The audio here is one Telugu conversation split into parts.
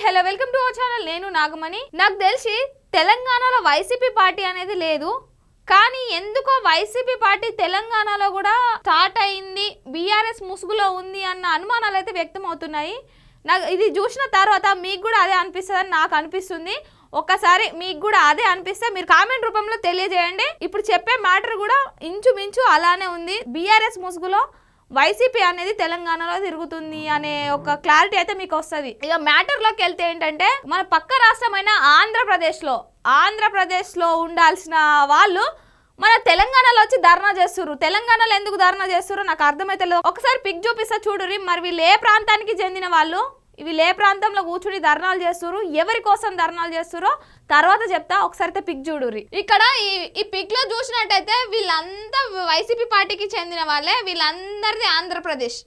Hello welcome to our channel. నేను నాగమణి. నాకు తెలిసి తెలంగాణలో వైసీపీ పార్టీ అనేది లేదు, కానీ ఎందుకో వైసీపీ పార్టీ తెలంగాణలో కూడా స్టార్ట్ అయింది, బీఆర్ఎస్ ముసుగులో ఉంది అన్న అనుమానాలు అయితే వ్యక్తం అవుతున్నాయి. నాకు ఇది చూసిన తర్వాత మీకు కూడా అదే అనిపిస్తుందని నాకు అనిపిస్తుంది. ఒక్కసారి మీకు కూడా అదే అనిపిస్తే మీరు కామెంట్ రూపంలో తెలియజేయండి. ఇప్పుడు చెప్పే మ్యాటర్ కూడా ఇంచుమించు అలానే ఉంది. బీఆర్ఎస్ ముసుగులో వైసీపీ అనేది తెలంగాణలో తిరుగుతుంది అనే ఒక క్లారిటీ అయితే మీకు వస్తుంది. ఇక మ్యాటర్లోకి వెళ్తే ఏంటంటే, మన పక్క రాష్ట్రమైన ఆంధ్రప్రదేశ్లో ఉండాల్సిన వాళ్ళు మన తెలంగాణలో వచ్చి ధర్నా చేస్తున్నారు. తెలంగాణలో ఎందుకు ధర్నా చేస్తున్నారు నాకు అర్థమైతే లేదు. ఒకసారి పిక్ చూపిస్తా చూడుర్రి. మరి వీళ్ళు ఏ ప్రాంతానికి చెందిన వాళ్ళు, వీళ్ళు ఏ ప్రాంతంలో కూర్చుని ధర్నాలు చేస్తున్నారు, ఎవరి కోసం ధర్నాలు చేస్తురో తర్వాత చెప్తా. ఒకసారి పిక్ చూడుర్రి. ఇక్కడ ఈ పిక్ లో చూసినట్టయితే వీళ్ళంతా వైసీపీ పార్టీకి చెందిన వాళ్ళే. వీళ్ళందరిది ఆంధ్రప్రదేశ్.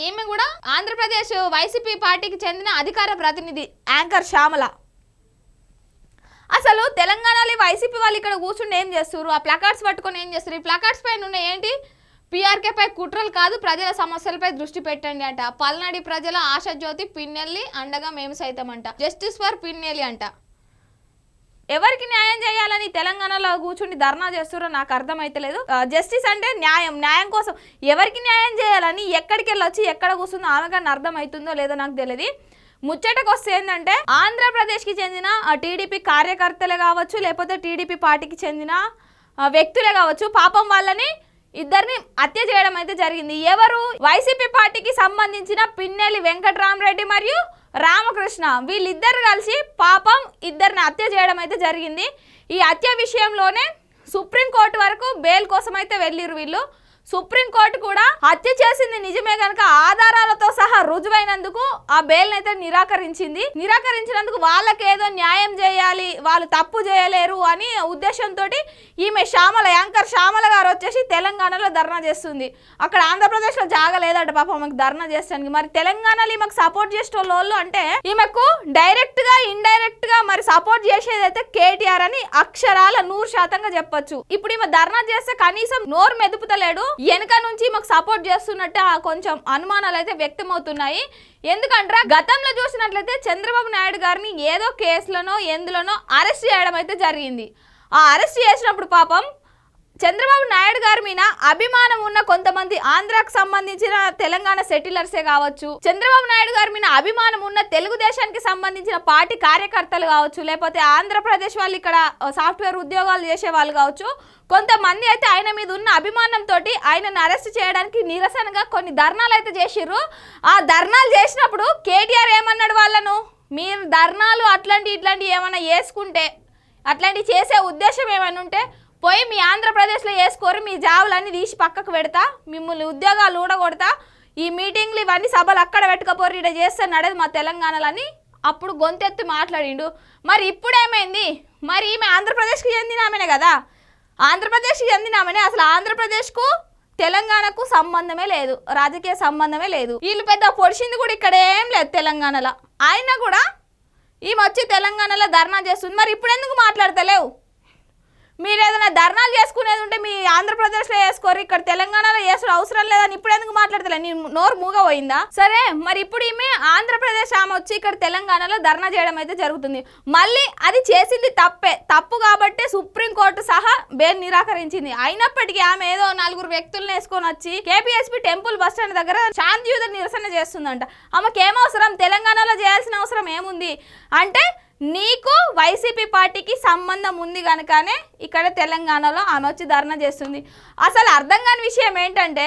ఈమె కూడా ఆంధ్రప్రదేశ్ వైసీపీ పార్టీకి చెందిన అధికార ప్రతినిధి యాంకర్ శ్యామల. అసలు తెలంగాణలో వైసీపీ వాళ్ళు ఇక్కడ కూర్చుని ఏం చేస్తున్నారు, ఆ ప్లాకార్డ్స్ పట్టుకొని ఏం చేస్తారు? ఈ ప్లాకార్డ్స్ పైన ఉన్న ఏంటి, పీఆర్కేపై కుట్రలు కాదు ప్రజల సమస్యలపై దృష్టి పెట్టండి అంట. పల్నాడు ప్రజల ఆశాజ్యోతి పిన్నెల్లి అండగా మేము సైతం అంట. జస్టిస్ ఫర్ పిన్నెల్లి అంట. ఎవరికి న్యాయం చేయాలని తెలంగాణలో కూర్చుని ధర్నా చేస్తారో నాకు అర్థమైతలేదు. జస్టిస్ అంటే న్యాయం కోసం ఎవరికి న్యాయం చేయాలని ఎక్కడికి వెళ్ళొచ్చి ఎక్కడ కూర్చుందో ఆమె కానీ అర్థమవుతుందో లేదో నాకు తెలియదు. ముచ్చటకు వస్తే ఏంటంటే, ఆంధ్రప్రదేశ్కి చెందిన టీడీపీ కార్యకర్తలే కావచ్చు, లేకపోతే టీడీపీ పార్టీకి చెందిన వ్యక్తులే కావచ్చు, పాపం వాళ్ళని ఇద్దరిని హత్య చేయడం అయితే జరిగింది. ఎవరు? వైసీపీ పార్టీకి సంబంధించిన పిన్నెల్లి వెంకటరామరెడ్డి మరియు రామకృష్ణ. వీళ్ళిద్దరు కలిసి పాపం ఇద్దరిని హత్య చేయడం అయితే జరిగింది. ఈ హత్య విషయంలోనే సుప్రీంకోర్టు వరకు బెయిల్ కోసం అయితే వెళ్ళిరు వీళ్ళు. సుప్రీంకోర్టు కూడా హత్య చేసింది నిజమే కనుక ఆధారాలతో సహా రుజువైనందుకు ఆ బెయిల్ అయితే నిరాకరించినందుకు వాళ్ళకేదో న్యాయం చేయాలి, వాళ్ళు తప్పు చేయలేరు అని ఉద్దేశంతో ఈమె యాంకర్ శ్యామల గారు వచ్చేసి తెలంగాణలో ధర్నా చేస్తుంది. అక్కడ ఆంధ్రప్రదేశ్లో జాగలేదట పాపం ఆమెకు ధర్నా చేస్తానికి. మరి తెలంగాణలో ఈమెకు సపోర్ట్ చేసే వాళ్ళు అంటే ఈమెకు డైరెక్ట్ గా ఇండైరెక్ట్ గా మరి సపోర్ట్ చేసేది అయితే కేటీఆర్ అని అక్షరాల 100% చెప్పొచ్చు. ఇప్పుడు ఈమె ధర్నా చేస్తే కనీసం నోరు మెదుపుతలేడు, వెనక నుంచి మాకు సపోర్ట్ చేస్తున్నట్టు కొంచెం అనుమానాలు అయితే వ్యక్తం అవుతున్నాయి. ఎందుకంటే గతంలో చూసినట్లయితే చంద్రబాబు నాయుడు గారిని ఏదో కేసులోనో ఎందులోనో అరెస్ట్ చేయడం అయితే జరిగింది. ఆ అరెస్ట్ చేసినప్పుడు పాపం చంద్రబాబు నాయుడు గారి మీద అభిమానం ఉన్న కొంతమంది ఆంధ్రాకు సంబంధించిన తెలంగాణ సెటిలర్సే కావచ్చు, చంద్రబాబు నాయుడు గారి మీద అభిమానం ఉన్న తెలుగుదేశానికి సంబంధించిన పార్టీ కార్యకర్తలు కావచ్చు, లేకపోతే ఆంధ్రప్రదేశ్ వాళ్ళు ఇక్కడ సాఫ్ట్వేర్ ఉద్యోగాలు చేసే వాళ్ళు కావచ్చు, కొంతమంది అయితే ఆయన మీద ఉన్న అభిమానంతో ఆయనను అరెస్ట్ చేయడానికి నిరసనగా కొన్ని ధర్నాలు అయితే చేసిర్రు. ఆ ధర్నాలు చేసినప్పుడు కేటీఆర్ ఏమన్నాడు వాళ్ళను, మీరు ధర్నాలు ఇట్లాంటివి ఏమైనా వేసుకుంటే, అట్లాంటివి చేసే ఉద్దేశం ఏమైనా ఉంటే పోయి మీ ఆంధ్రప్రదేశ్లో వేసుకోరు, మీ జాబులన్నీ తీసి పక్కకు పెడతా, మిమ్మల్ని ఉద్యోగాలు ఊడగొడతా, ఈ మీటింగ్లు ఇవన్నీ సభలు అక్కడ పెట్టుకపోరు, ఇక్కడ చేస్తే నడదు మా తెలంగాణలని అప్పుడు గొంతెత్తి మాట్లాడిండు. మరి ఇప్పుడేమైంది? మరి ఈమె ఆంధ్రప్రదేశ్కి చెందిన ఆమెనే కదా, ఆంధ్రప్రదేశ్కి చెందిన ఆమెనే. అసలు ఆంధ్రప్రదేశ్కు తెలంగాణకు సంబంధమే లేదు, రాజకీయ సంబంధమే లేదు. వీళ్ళు పెద్ద పొడిచింది కూడా ఇక్కడ ఏం లేదు తెలంగాణలో. ఆయన కూడా ఈమె వచ్చి తెలంగాణలో ధర్నా చేస్తుంది. మరి ఇప్పుడు ఎందుకు మాట్లాడతలేవు? మీరు ఏదైనా ధర్నాలు చేసుకునేది ఉంటే మీ ఆంధ్రప్రదేశ్లో వేసుకోరు, ఇక్కడ తెలంగాణలో వేసుడు అవసరం లేదని ఇప్పుడు ఎందుకు మాట్లాడతలే? నీ నోరు మూగపోయిందా? సరే, మరి ఇప్పుడు ఈమె ఆంధ్రప్రదేశ్ ఆమె వచ్చి ఇక్కడ తెలంగాణలో ధర్నా చేయడం అయితే జరుగుతుంది. మళ్ళీ అది చేసింది తప్పు కాబట్టి సుప్రీంకోర్టు సహా బెయిల్ నిరాకరించింది. అయినప్పటికీ ఆమె ఏదో 4 వ్యక్తులను వేసుకొని వచ్చి కేపీఎస్పీ టెంపుల్ బస్ స్టాండ్ దగ్గర శాంతియుత నిరసన చేస్తుందంట. ఆమెకి ఏమవసరం? తెలంగాణలో చేయాల్సిన అవసరం ఏముంది అంటే, నీకు వైసీపీ పార్టీకి సంబంధం ఉంది కనుకనే ఇక్కడ తెలంగాణలో ఆమె వచ్చి ధర్నా చేస్తుంది. అసలు అర్థం కాని విషయం ఏంటంటే,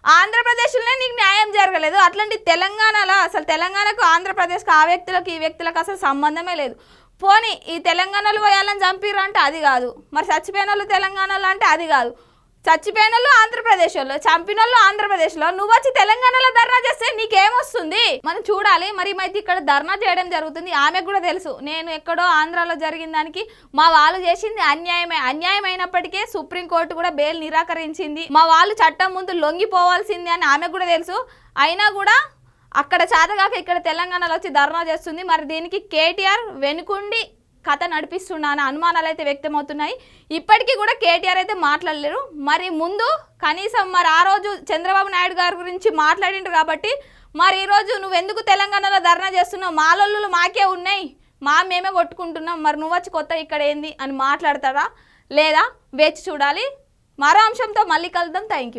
ఆంధ్రప్రదేశ్లోనే నీకు న్యాయం జరగలేదు, అట్లాంటి తెలంగాణలో అసలు తెలంగాణకు ఆంధ్రప్రదేశ్కి ఆ వ్యక్తులకు ఈ వ్యక్తులకు అసలు సంబంధమే లేదు. పోనీ ఈ తెలంగాణలో పోయాలని చంపిర్రు అంటే అది కాదు, మరి చచ్చిపోయిన వాళ్ళు తెలంగాణలో అంటే అది కాదు. చచ్చిపోయిన వాళ్ళు ఆంధ్రప్రదేశ్ వాళ్ళు, చంపిన వాళ్ళు ఆంధ్రప్రదేశ్లో, నువ్వు వచ్చి తెలంగాణలో ధర్నా చేస్తే నీకేమొస్తుంది? మనం చూడాలి. మరి అయితే ఇక్కడ ధర్నా చేయడం జరుగుతుంది. ఆమెకు కూడా తెలుసు నేను ఎక్కడో ఆంధ్రాలో జరిగిన దానికి మా వాళ్ళు చేసింది అన్యాయం అయినప్పటికీ సుప్రీంకోర్టు కూడా బెయిల్ నిరాకరించింది. మా వాళ్ళు చట్టం ముందు లొంగిపోవాల్సింది అని ఆమెకు కూడా తెలుసు. అయినా కూడా అక్కడ చేతగాక ఇక్కడ తెలంగాణలో వచ్చి ధర్నా చేస్తుంది. మరి దీనికి కేటీఆర్ వెనుకుండి కథ నడిపిస్తున్నా అనే అనుమానాలు అయితే వ్యక్తమవుతున్నాయి. ఇప్పటికీ కూడా కేటీఆర్ అయితే మాట్లాడలేరు. మరి ముందు కనీసం మరి ఆ రోజు చంద్రబాబు నాయుడు గారి గురించి మాట్లాడిండ్రు కాబట్టి మరి ఈరోజు నువ్వెందుకు తెలంగాణలో ధర్నా చేస్తున్నావు? మాలొల్లులు మాకే ఉన్నాయి, మేమే కొట్టుకుంటున్నాం, మరి నువ్వు వచ్చి కొత్త ఇక్కడ ఏంది అని మాట్లాడతారా లేదా వేచి చూడాలి. మరో అంశంతో మళ్ళీ కలుద్దాం. Thank you.